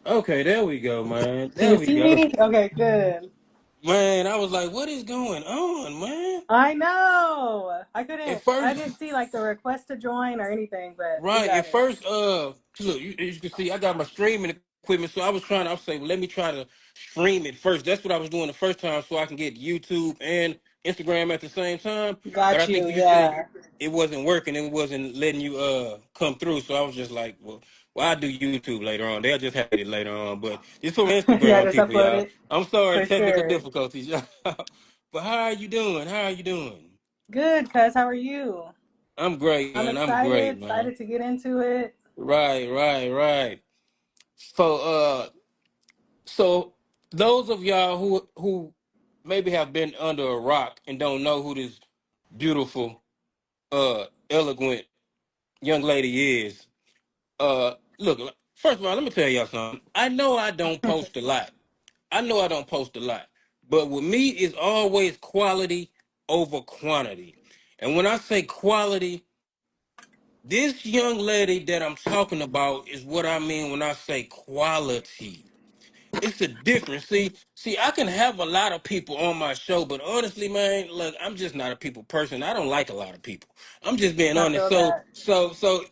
Okay, there we go, man. Can There you we see go. me? Okay, good. Man, I was like, what is going on, man? I know. At I first, didn't see like the request to join or anything, but we right, got at it. first, look, you can see I got my streaming equipment, so I was saying, well, let me try to stream it first. That's what I was doing the first time, so I can get YouTube and Instagram at the same time. But I Got think you, you said yeah. it wasn't working, it wasn't letting you come through. So I was just like, well, I'll do YouTube later on. They'll just have it later on. But it's for Yeah, Instagram just people, upload y'all. it I'm sorry, for technical sure. difficulties, y'all. But how are you doing? How are you doing? Good, cuz how are you? I'm great, I'm man. I'm great, man. excited to get into it. Right, right, right. So, so those of y'all who maybe have been under a rock and don't know who this beautiful, eloquent young lady is, look. First of all, let me tell y'all something. I know I don't post a lot. I know I don't post a lot, but with me, it's always quality over quantity. And when I say quality, this young lady that I'm talking about is what I mean when I say quality. It's a difference. See, I can have a lot of people on my show, but honestly, man, look, I'm just not a people person. I don't like a lot of people. I'm just being I honest. feel So, that. so, so,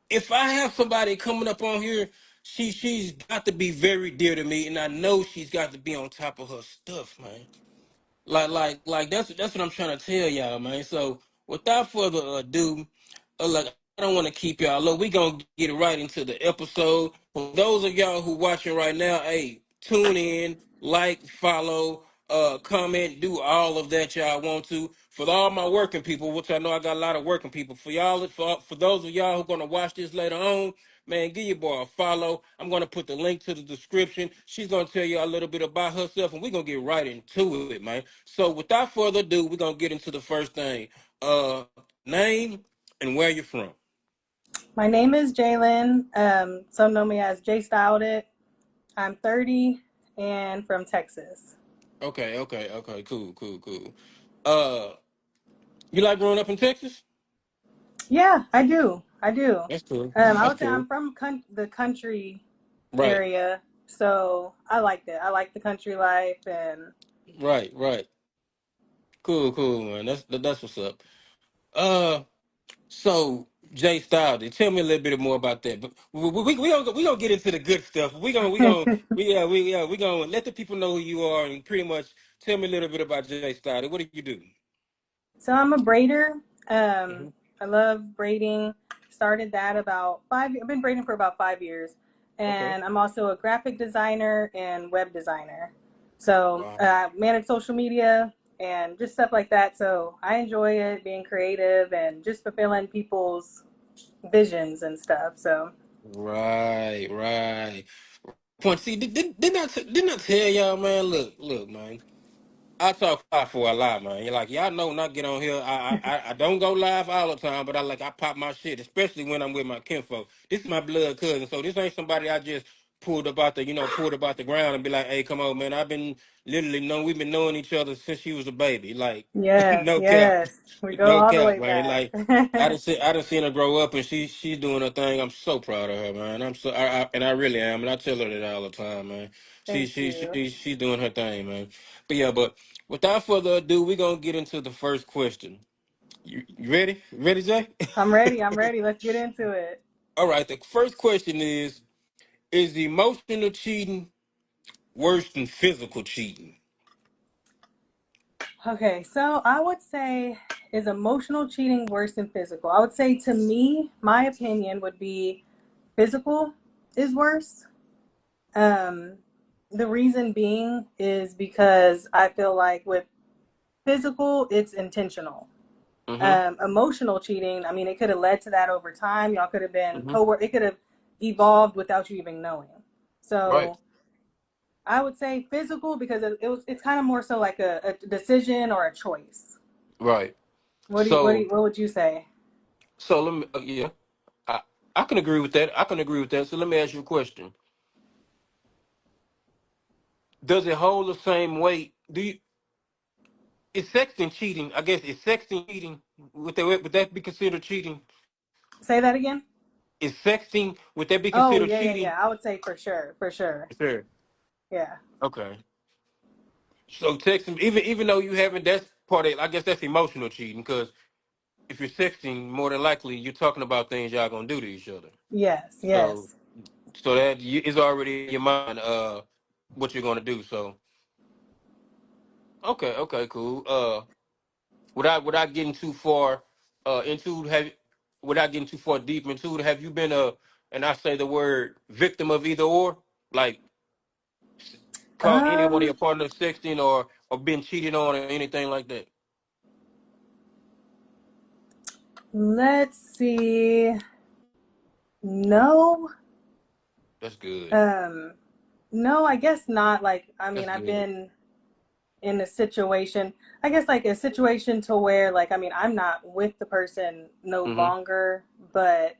if I have somebody coming up on here, she's got to be very dear to me, and I know she's got to be on top of her stuff, man. Like that's what I'm trying to tell y'all, man. So without further ado, like I don't want to keep y'all. Look, we gonna get right into the episode. For those of y'all who watching right now, hey, tune in, like, follow, comment, do all of that y'all want to. For all my working people, which I know I got a lot of working people. For y'all, for those of y'all who gonna watch this later on, man, give your boy a follow. I'm gonna put the link to the description. She's gonna tell you a little bit about herself, and we're gonna get right into it, man. So without further ado, we're gonna get into the first thing. Name and where you're from. My name is Jalen. Some know me as Jay Styled It. I'm 30 and from Texas. Okay, okay, okay, cool, cool, cool. Uh, you like growing up in Texas? Yeah, I do. I do. That's cool. I That's would say I'm cool. from the country Right, area, so I liked it. I like the country life, and right, right. Cool, cool, man. That's what's up. Uh, So Jay Styles, tell me a little bit more about that. But we gonna get into the good stuff. We gonna let the people know who you are and pretty much tell me a little bit about Jay Styles. What do you do? so I'm a braider. Hmm. I love braiding. Started that about five. I've been braiding for about 5 years, Okay. and I'm also a graphic designer and web designer. So Wow. manage social media and just stuff like that. So I enjoy it, being creative and just fulfilling people's visions and stuff. So Right, right. Point. See, didn't I tell y'all, man? Look, man. I talk live for a lot, man. You're like y'all know when I get on here, I don't go live all the time, but I pop my shit, especially when I'm with my kinfolk. This is my blood cousin, so this ain't somebody I just pulled about the ground and be like, hey, come on, man. I've been literally we've been knowing each other since she was a baby. Like, yes, no cap, yes, we go no all the cap, way man. back. Like, I done seen her grow up and she's doing her thing. I'm so proud of her, man. And I really am, and I tell her that all the time, man. Thank you. She's doing her thing, man. But yeah, but without further ado, we're gonna get into the first question. You ready? Ready, Jay? I'm ready. I'm ready. Let's get into it. All right. The first question is emotional cheating worse than physical cheating? Okay, so I would say, is emotional cheating worse than physical? I would say, to me, my opinion would be physical is worse. Um, the reason being is because I feel like with physical, it's intentional. Mm-hmm. Emotional cheating, I mean, it could have led to that over time. Y'all could have been Mm-hmm. co. It could have evolved without you even knowing. Right. So I would say physical because it's kind of more so like a decision or a choice. Right. What So what would you say? let me yeah. I I can agree with that. I can agree with that. So let me ask you a question. Does it hold the same weight? Is sexting cheating? I guess is sexting cheating? Would that be considered cheating? Say that again. is sexting, would that be Oh considered yeah, yeah, cheating? yeah. I would say for sure, for sure. Sure. Yeah. Okay. So texting, even though you haven't, that's part of. I guess that's emotional cheating because if you're sexting, more than likely you're talking about things y'all gonna do to each other. Yes, So yes. that is already in your mind what you're gonna do. So okay, cool. Without getting too far into have without getting too far deep into it, have you been and I say the word victim of either or, like caught any one of your Um, partners sexting or been cheated on or anything like that? let's see. No. That's good. Um, no, I guess not. Like, I That's mean, I've good. been in a situation, I guess like a situation to where like, I mean, I'm not with the person no Mm-hmm. longer, but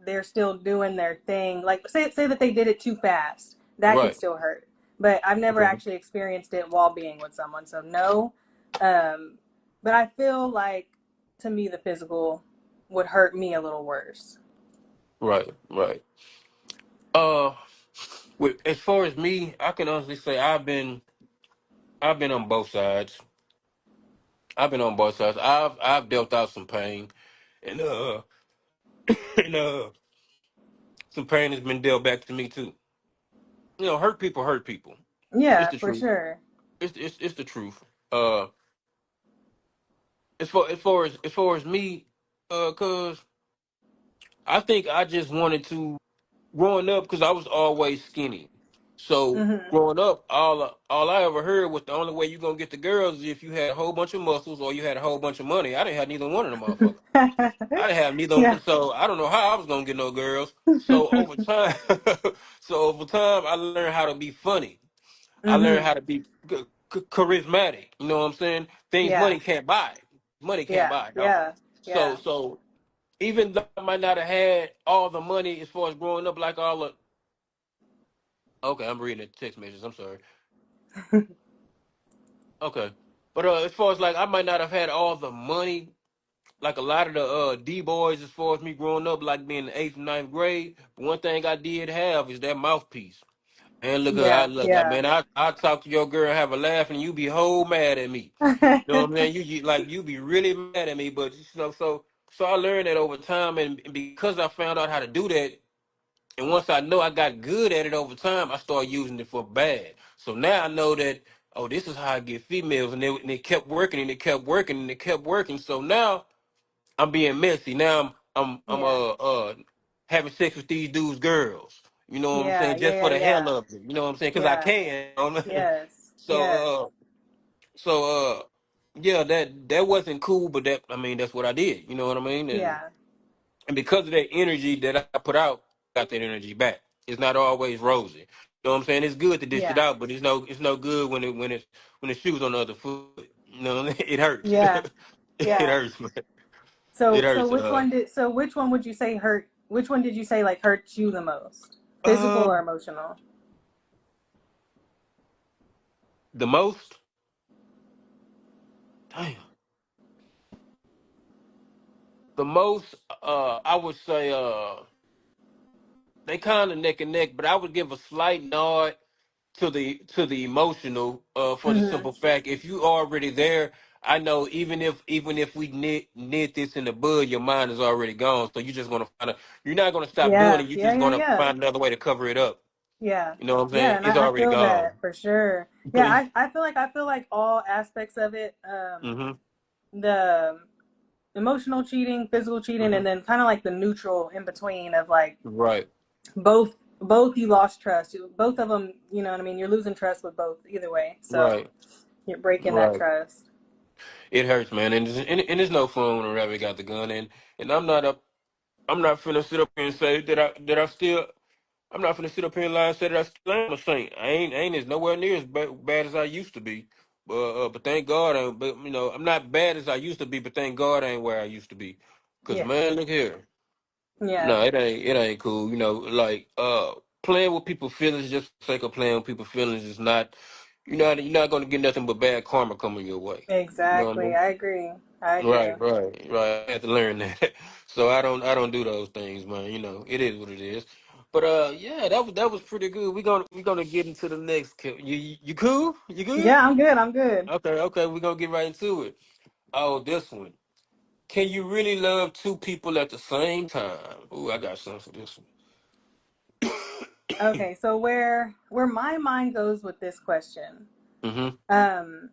they're still doing their thing. Like say that they did it too fast. That could Right. still hurt. But I've never Okay. actually experienced it while being with someone. So no. Um, but I feel like to me the physical would hurt me a little worse. Right. Right. Uh, as far as me, I can honestly say I've been on both sides. I've been on both sides. I've dealt out some pain, and and some pain has been dealt back to me too. Hurt people hurt people. It's Yeah, the for truth. sure. It's the truth. As far as me, cause I think I just wanted to growing up because I was always skinny. So Mhm. growing up, all I ever heard was the only way you gonna get the girls is if you had a whole bunch of muscles or you had a whole bunch of money. I didn't have neither one of them motherfuckers. I didn't have neither, Yeah. so I don't know how I was gonna get no girls. So over time, I learned how to be funny. I learned Mhm. how to be charismatic. You know what I'm saying? Things Yeah. money can't buy. Money can't Yeah. buy, dog. Yeah. So Yeah. so even though I might not have had all the money as far as growing up, like all the okay, I'm reading the text messages. I'm sorry. Okay, but as far as like I might not have had all the money like a lot of the D boys as far as me growing up, like being in the eighth and ninth grade. But one thing I did have is that mouthpiece. And look, Yeah. Yeah. man. I talk to your girl, have a laugh, and you be whole mad at me. You know what I'm saying? You be really mad at me, but so I learned that over time, and because I found out how to do that, and once I know I got good at it over time, I started using it for bad. So now I know that this is how I get females, and they kept working, and it kept working, and it kept working. So now I'm being messy. Now I'm Yeah. having sex with these dudes' girls. You know what I'm Yeah. saying? Just Yeah. for Yeah. the hell Yeah. of it. You know what I'm saying? Because I Yeah. can. You know what I mean? Yes. Yes. So so yeah, that wasn't cool, but that I mean that's what I did. You know what I mean? Yeah. And because of that energy that I put out, I got that energy back. It's not always rosy. You know what I'm saying? It's good to dish it Yeah. out, but it's no good when the shoe's on the other foot. You know, it hurts. Yeah. It Yeah. hurts, man. It So hurts. which one would you say hurt? Which one did you say like hurt you the most? Physical Uh, or emotional? the most. Damn. The most. I would say. They kind of neck and neck, but I would give a slight nod to the emotional. For the Mhm. simple fact, if you already there, I know even if we knit this in the bud, your mind is already gone. So you're just gonna find a. You're not gonna stop doing Yeah. it. You're Yeah. just Yeah. gonna Yeah. find another way to cover it up. Yeah. You know what I'm Yeah, saying? and It's I already feel gone. that for sure. Yeah, hmm I feel like all aspects of it, the emotional cheating, physical cheating, hmm and then kind of like the neutral in between of like Right. both you lost trust. Both of them, you know what I mean? You're losing trust with both either way. So Right. you're breaking that Right. trust. It hurts, man, and it's no fun when a rabbit got the gun, and I'm not finna sit up here and say that I still. I'm not finna sit up here and lie and say that I still am a saint. I ain't as nowhere near as bad as I used to be. But thank God, but I'm not bad as I used to be. But thank God, I ain't where I used to be. Cause Yeah. man, look here. Yeah. No, it ain't cool. Like playing with people's feelings just for the sake of playing with people's feelings is not. You're not gonna get nothing but bad karma coming your way. You know what I Exactly. mean? I agree. I Right, do. right, right. I had to learn that. So I don't do those things, man. You know, it is what it is. But yeah, that was pretty good. We gonna get into the next. You cool? You good? Yeah, I'm good. I'm good. Okay, okay. We're gonna get right into it. Oh, this one. Can you really love two people at the same time? Ooh, I got something for this one. Okay, so where my mind goes with this question, Mm-hmm. um,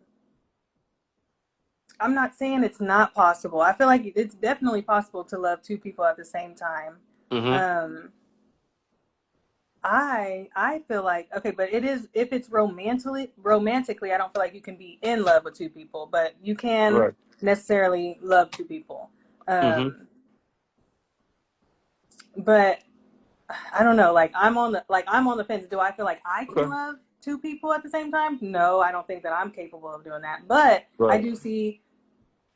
I'm not saying it's not possible. I feel like it's definitely possible to love two people at the same time. Mm-hmm. Um, I feel like okay, but it is if it's romantically, I don't feel like you can be in love with two people, but you can Right. necessarily love two people. Mm-hmm. But I don't know, like I'm on the fence. Do I feel like I can Okay. love two people at the same time? No, I don't think that I'm capable of doing that. But I Right. do see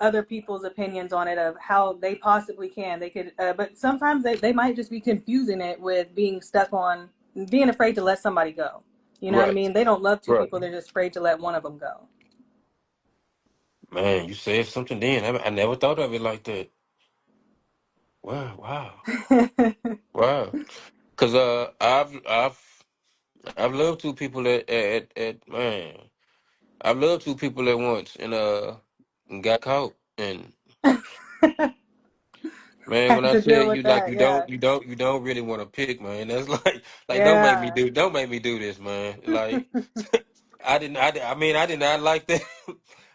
other people's opinions on it of how they possibly can. They could, but sometimes they might just be confusing it with being stuck on being afraid to let somebody go. You know what I Right. mean? They don't love two Right. people. They're just afraid to let one of them go. Man, you said something then. I never thought of it like that. Wow. Wow. Wow. Cause I've loved two people at man. I've loved two people at once and got caught. And man, when Have I to deal said with that. Yeah, you don't really want to pick, man. That's like yeah, don't make me do this, man. Like I mean I did not like that.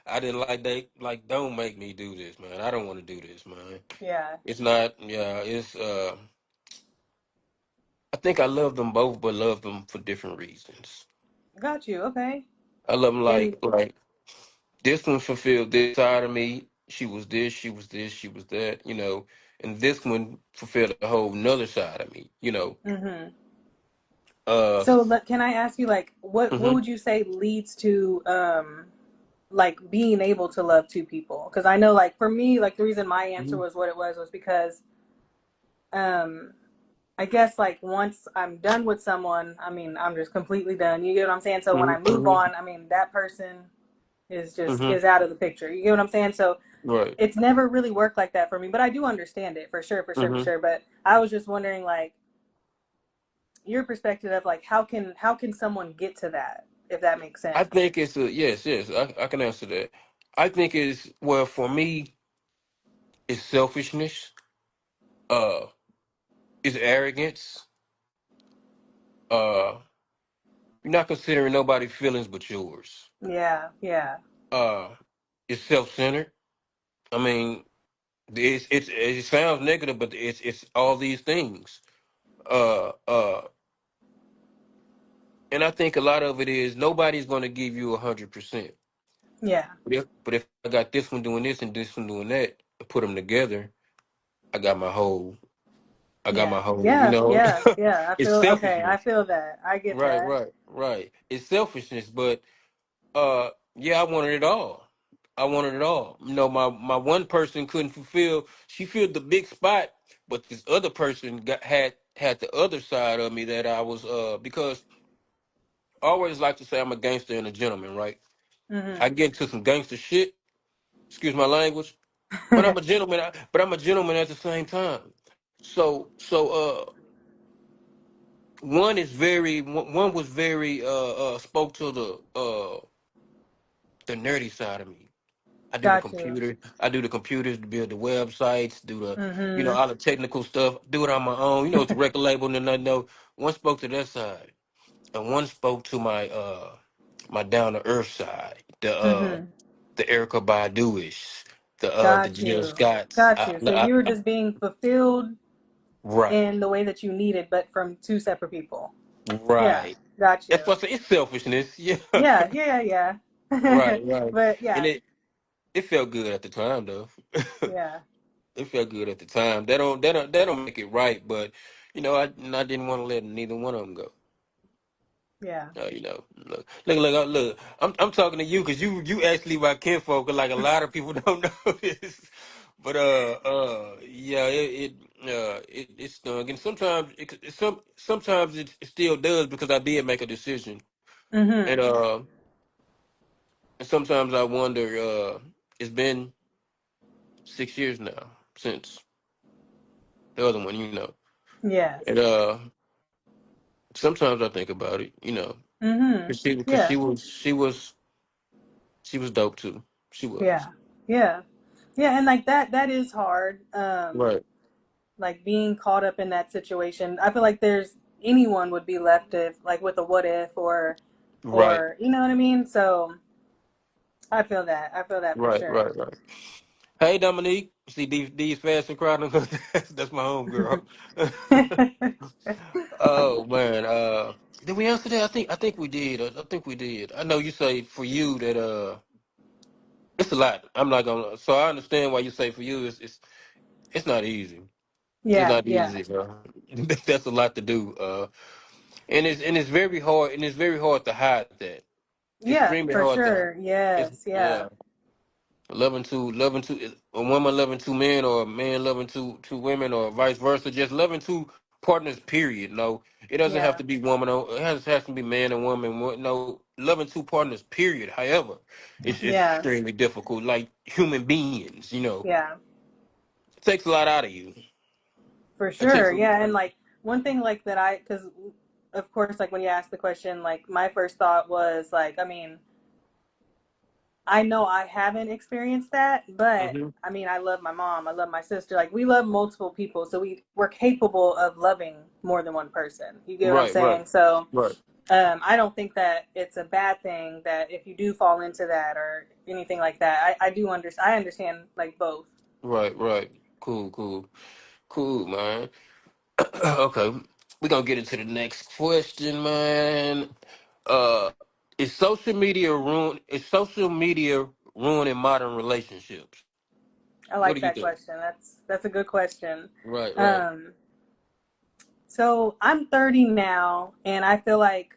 I didn't like that. Like don't make me do this, man. I don't want to do this, man. yeah. It's not. Yeah, it's. I think I love them both, but love them for different reasons. Got you. Okay. I love them And like this one fulfilled this side of me. She was this, she was this, she was that, you know. And this one fulfilled a whole nother side of me, you know. mm-hmm. Uh, So can I ask you like what hmm would you say leads to like being able to love two people? Because I know like for me like the reason my answer hmm was what it was because um I guess like once I'm done with someone, I mean I'm just completely done. You get what I'm saying? So when I move hmm on, I mean that person hmm is out of the picture. You get what I'm saying? So right. it's never really worked like that for me, but I do understand it for sure, for sure, for hmm sure. But I was just wondering like your perspective of like how can someone get to that if that makes I sense. think it's a yes, yes. I can answer that. I think it's well for me. It's selfishness. Uh, it's arrogance. Uh, you're not considering nobody's feelings but yours. Yeah, yeah, Uh, it's self-centered. I mean, it sounds negative, but it's all these things. Uh, uh, and I think a lot of it is nobody's going to give you 100%. yeah, But if I got this one doing this and this one doing that, and put them together, I got my whole. I got yeah, my whole. You yeah, know, yeah, yeah. I it's feel okay. I selfishness. feel that. I get Right, that. right, right. It's selfishness, but yeah, I wanted it all. I wanted it all. You know, my one person couldn't fulfill. She filled the big spot, but this other person had the other side of me that I was because I always like to say I'm a gangster and a gentleman, right? I Mhm. get into some gangster shit. Excuse my language, but I'm a gentleman. But I'm a gentleman at the same time. So one was very spoke to the nerdy side of me. I do the Got you. computer. I do the computers to build the websites, do the, Mhm. all the technical stuff. Do it on my own. You know, it's a record label, and I know one spoke to that side, and one spoke to my down to earth side. Mhm. The Erica Badu-ish, the Got Jill you. Scotts. Got you. So you were just being fulfilled Right, in the way that you needed, but from two separate people. Yeah. right. Got That's you. what I say. It's selfishness. Yeah. Yeah. Yeah. Yeah. Yeah. Right, right. But And yeah. it felt good at the time though. Yeah. It felt good at the time. That don't make it right, but I didn't want to let neither one of them go. Yeah. Look. I'm talking to you because you actually my kinfolk. Like a lot of people don't know this, but yeah, it stung, and sometimes sometimes it still does because I did make a decision, and Mhm. uh, and sometimes I wonder, it's been. 6 years now since the other one, you know. Yes. And sometimes I think about it, you know, Mhm. because Yeah. she was dope too. She was. Yeah. Yeah. Yeah, and like that is hard. Right. Like being caught up in that situation. I feel like there's anyone would be left if like with a what if Right. or you know what I mean? So I feel that. I feel that for Right. sure. Right. Right. Hey, Dominique. See these fast and crowded. That's my home girl. Oh man. Did we answer that? I think we did. I think we did. I know you say for you that it's a lot. I'm not gonna. So I understand why you say for you it's not easy. It's Yeah, not yeah. easy. That's a lot to do. And it's very hard. And it's very hard to hide that. Yeah, Extremely for hard to hide. sure. It's Yes, yeah. yeah. Loving two, a woman loving two men, or a man loving two women, or vice versa. Just loving two partners. Period. No, it doesn't have Yeah. to be woman. Has to be man and woman. No, loving two partners. Period. However, it's Yeah. extremely difficult. Like human beings, you know, Yeah. it takes a lot out of you. For It takes. sure. Yeah, and like one thing like that I cuz of course like when you asked the question like my first thought was like I mean I know I haven't experienced that, but Hmm. I mean, I love my mom. I love my sister. Like we love multiple people, so we're capable of loving more than one person. You get what I'm Right. Right. saying? So Right. I don't think that it's a bad thing that if you do fall into that or anything like that. I do understand. I understand like both. Right. Right. Cool. Cool. Cool, man. Okay, we're gonna get into the next question, man. Uh, is social media ruining modern relationships? I What like do you that think? question. That's a good question. Right, right. Um, so I'm 30 now, and I feel like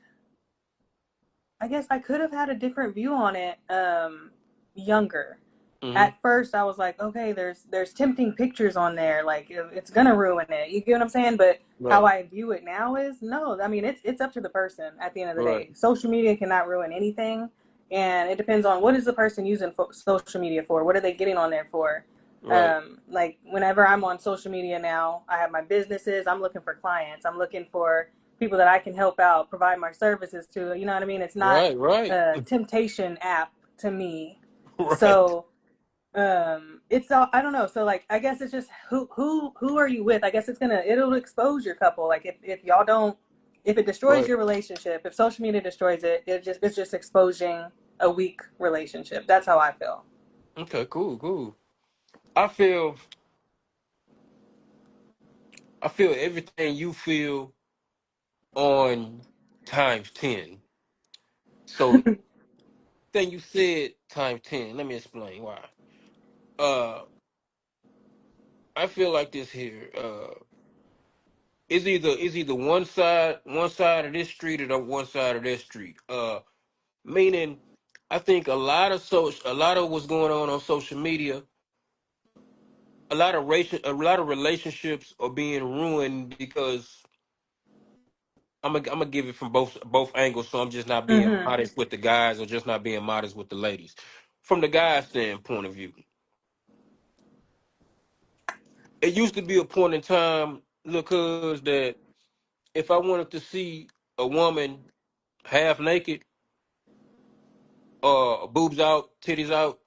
I guess I could have had a different view on it younger. Mm-hmm. At first, I was like, okay, there's tempting pictures on there, like it's gonna ruin it. You get what I'm saying? But how Right, I view it now is no. I mean, it's up to the person at the end of the right, day. Social media cannot ruin anything, and it depends on what is the person using social media for. What are they getting on there for? right, Like whenever I'm on social media now, I have my businesses. I'm looking for clients. I'm looking for people that I can help out, provide my services to. You know what I mean? It's not right, right, a temptation app to me. right, So it's all I don't know. So like I guess it's just who are you with? I guess it'll expose your couple. Like if y'all don't if it destroys right. your relationship, if social media destroys it, it's just exposing a weak relationship. That's how I feel. Okay, cool, cool. I feel, I feel everything you feel on times 10. So, thing you said times 10. Let me explain why. Uh, I feel like this here. It's either one side of this street or the one side of that street. Meaning, I think a lot of what's going on social media, a lot of relationships are being ruined because I'm gonna give it from both angles. So I'm just not being Mhm. modest with the guys or just not being modest with the ladies. From the guy's standpoint of view, it used to be a point in time, look, cuz that if I wanted to see a woman half naked boobs out, titties out,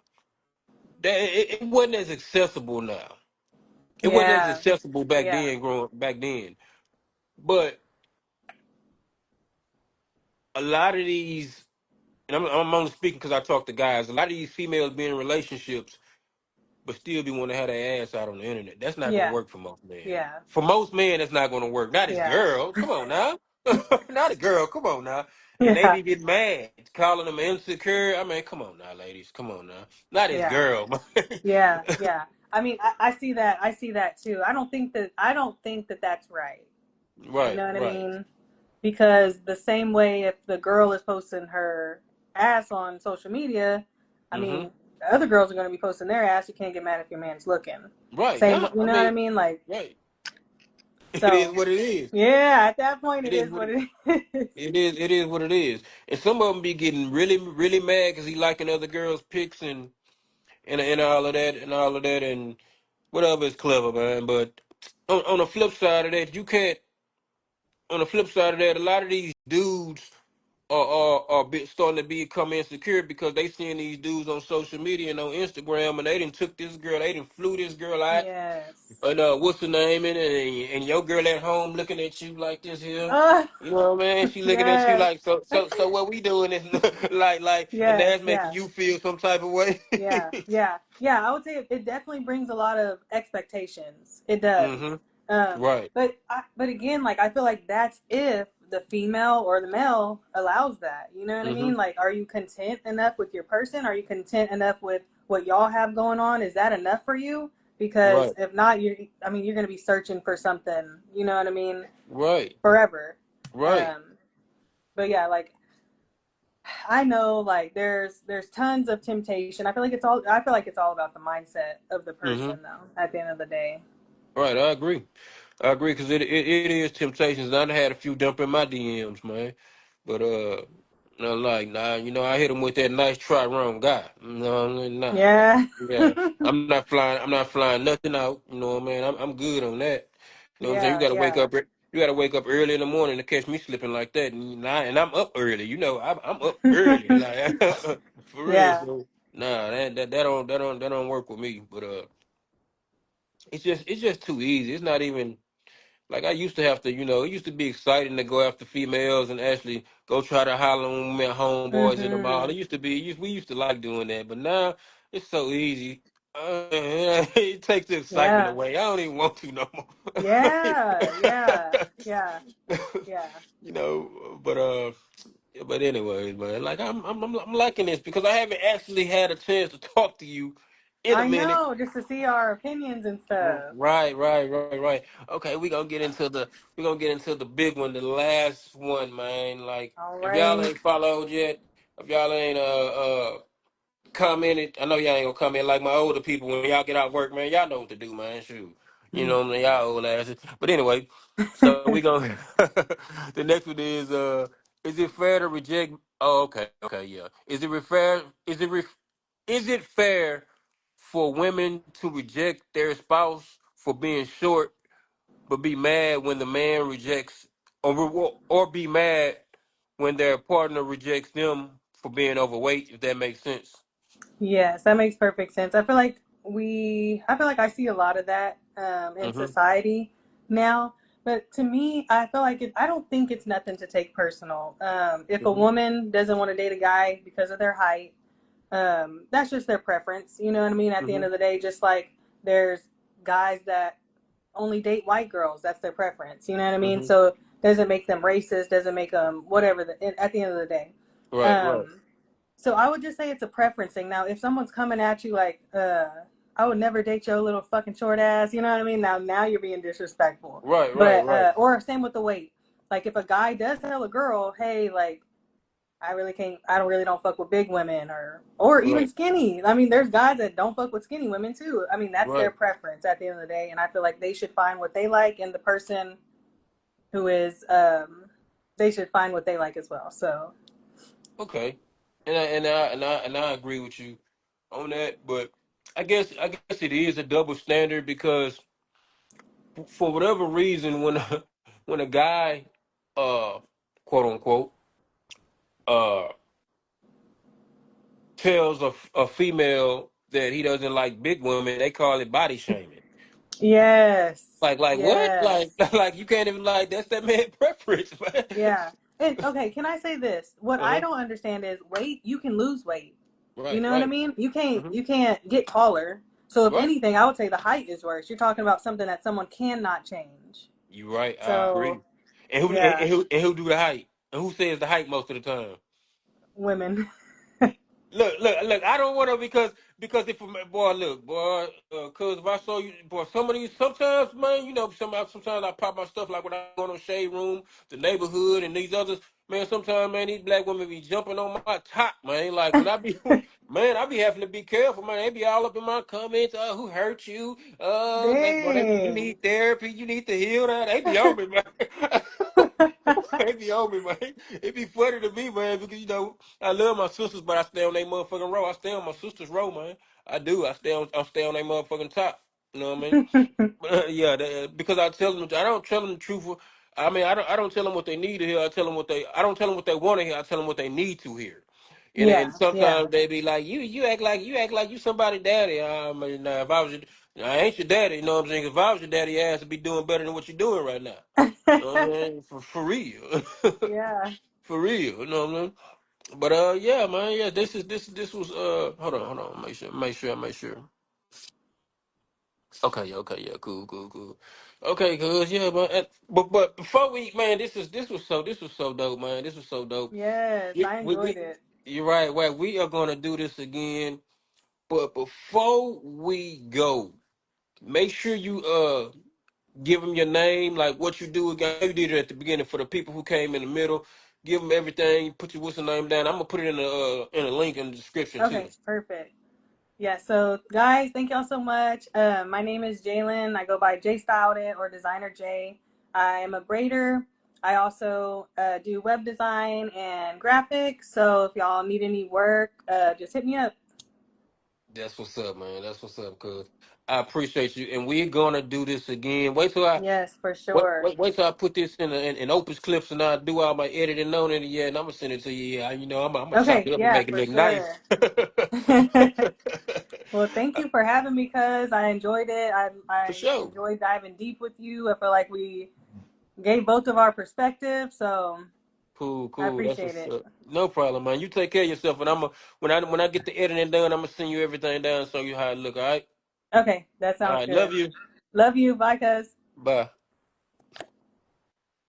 it wasn't as accessible now. It wasn't as Yeah. accessible Yeah. back then. But a lot of these, and I'm only speaking because I talk to guys. A lot of these females be in relationships, but still be want to have their ass out on the internet. That's not gonna Yeah. work for most men. Yeah. For most men, that's not gonna work. Not his Yeah. girl. Come on now. Not a girl. Come on now. And they Yeah. be getting mad, calling them insecure. I mean, come on now, ladies. Come on now. Not his Yeah. girl. Yeah. Yeah. I mean, I see that. I see that too. I don't think that that's right. You Right, know what I right. mean? Because the same way if the girl is posting her ass on social media, I Mm-hmm. mean, the other girls are going to be posting their ass. You can't get mad if your man's looking. Right. Same, Now, you I know what I mean, mean? Like, right. It is so what it is. yeah, at that point, It it is is what what it, it is. it is. It is what it is. And some of them be getting really, really mad because he liking other girls' pics, and and all of that and all of that and whatever is clever, man. But on the flip side of that, you can't. On the flip side of that, a lot of these dudes starting to become insecure because they seeing these dudes on social media and on Instagram, and they done took this girl, they done flew this girl out. Yes. And what's her name? And your girl at home looking at you like this here. Uh, You know what I mean? She looking at you yes. like so. What we doing is and Yes. that's making Yeah. you feel some type of way. Yeah, yeah, yeah. I would say it definitely brings a lot of expectations. It does. Hmm. Right. But again, like I feel like that's if the female or the male allows that. You know what I Hmm. mean? Like, are you content enough with your person? Are you content enough with what y'all have going on? Is that enough for you? Because Right. if not, I mean, you're going to be searching for something. You know what I mean? Right. Forever. Right. Um, but yeah, like I know like there's tons of temptation. I feel like it's all about the mindset of the Hmm. person though at the end of the day. Right. I agree. I agree because it is temptations. I done had a few dump in my DMs, man. But no, like nah, I hit him with that nice try, wrong guy. No, nah, Yeah. yeah. I'm not flying. I'm not flying nothing out. You know what I mean? I'm good on that. You know what I'm saying? You Yeah, got to wake yeah. up. You got to wake up early in the morning to catch me slipping like that, and I'm up early. I'm up early, like for real. Yeah. So nah, that don't work with me. But it's just too easy. It's not even. Like I used to have to, it used to be exciting to go after females and actually go try to holler when we met homeboys in the mall. Mhm. We used to like doing that, but now it's so easy. It takes the excitement Yeah. away. I don't even want to no more. Yeah. Yeah. Yeah. Yeah. But anyways, man, like I'm liking this because I haven't actually had a chance to talk to you in a I minute. know, just to see our opinions and stuff. Right, right, right, right. Okay, we gonna get into the big one, the last one, man. Like All if y'all right. ain't followed yet, if y'all ain't commented, I know y'all ain't gonna comment like my older people when y'all get out work, man. Y'all know what to do, man. Shoot, what I mean, y'all old asses. But anyway, so we gonna the next one is it fair to reject? Oh, okay, okay, yeah. Is it fair for women to reject their spouse for being short, but be mad when the man rejects, or be mad when their partner rejects them for being overweight? If that makes sense. Yes, that makes perfect sense. I feel like I see a lot of that in Mhm. society now. But to me, I feel like I don't think it's nothing to take personal. If a Mhm. woman doesn't want to date a guy because of their height, that's just their preference. You know what I mean? At the end Mhm. of the day, just like there's guys that only date white girls, that's their preference. You know what I mean? Mhm. So it doesn't make them racist, doesn't make them whatever. At the end of the day. Right. Right. Um, so I would just say it's a preference thing. Now, if someone's coming at you like, I would never date your little fucking short ass, you know what I mean? Now you're being disrespectful. Right. Right. But Right. or same with the weight. Like if a guy does tell a girl, hey, like I really can't, I don't really don't fuck with big women or even Right. skinny. I mean, there's guys that don't fuck with skinny women too. I mean, that's their Right. preference at the end of the day, and I feel like they should find what they like, and the person who is, they should find what they like as well. So Okay. And I agree with you on that, but I guess it is a double standard because for whatever reason, when when a guy, uh, quote unquote, uh, tells a female that he doesn't like big women, they call it body shaming. yes, Like what? Like yes. like you can't even like that's that man preference, man. Yeah. And okay, can I say this? What I Uh-huh. don't understand is weight, you can lose weight. You Right, know what I right, mean? You can't hmm you can't get taller. So if right. anything, I would say the height is worse. You're talking about something that someone cannot change. You right. I So agree. And who and, yeah, and who and who do the height? And who says the height most of the time? women. Look. I don't want to because if boy, look, boy, cause if I saw you, boy, some of these sometimes, man, sometimes I pop my stuff like when I go on Shade Room, the neighborhood, and these others, man. Sometimes, man, these black women be jumping on my top, man. Like when I be, man, I be having to be careful, man. They be all up in my comments, who hurt you? Boy, you Dang. need therapy, you need to heal that. They be on me, man. They be on me, man. It be funny to me, man, because I love my sisters, but I stay on their motherfucking row. I stay on my sister's row, man. I do. I stay on their motherfucking top. You know what I mean? Yeah, because I don't tell them the truth. I mean, I don't tell them what they need to hear. I don't tell them what they want to hear. I tell them what they need to hear. And Yeah, yeah. sometimes they be like, you act like you somebody daddy. I mean, if I was I ain't your daddy. You know what I'm saying? If I was your daddy, your ass would be doing better than what you're doing right now. You know what I mean? For real, Yeah. for real. You know what I mean? But yeah, man, yeah. This was hold on. Make sure. Okay, yeah, okay, yeah, cool. Okay, cuz yeah, but before we, man, this was so dope, man. This was so dope. Yes, We, I we, enjoyed we it. you're right. Well, we are gonna do this again, but before we go, make sure you give them your name, like what you do again. You did it at the beginning for the people who came in the middle. Give them everything. Put your whistle name down. I'm gonna put it in a link in the description too. Okay, perfect. Yeah, so guys, thank y'all so much. My name is Jalen. I go by J Styled It or Designer J. I am a braider. I also do web design and graphics. So if y'all need any work, just hit me up. That's what's up, man. That's what's up, cuz I appreciate you, and we're gonna do this again. Wait till I Yes, for sure. wait till I put this in Opus Clips and I do all my editing on it. Yeah, and I'm gonna send it to you. Yeah, I'm gonna chop Okay, it up and yeah, make it for look nice. sure. Well, thank you for having me, cuz I enjoyed it. For I sure. enjoyed diving deep with you. I feel like we gave both of our perspectives, so I Cool. That's appreciate what's it. up. No problem, man. You take care of yourself, and when I get the editing done, I'm gonna send you everything down, show you how it look. All right. Okay, that All sounds right. good. Love you. Love you. Bye, cuz. Bye.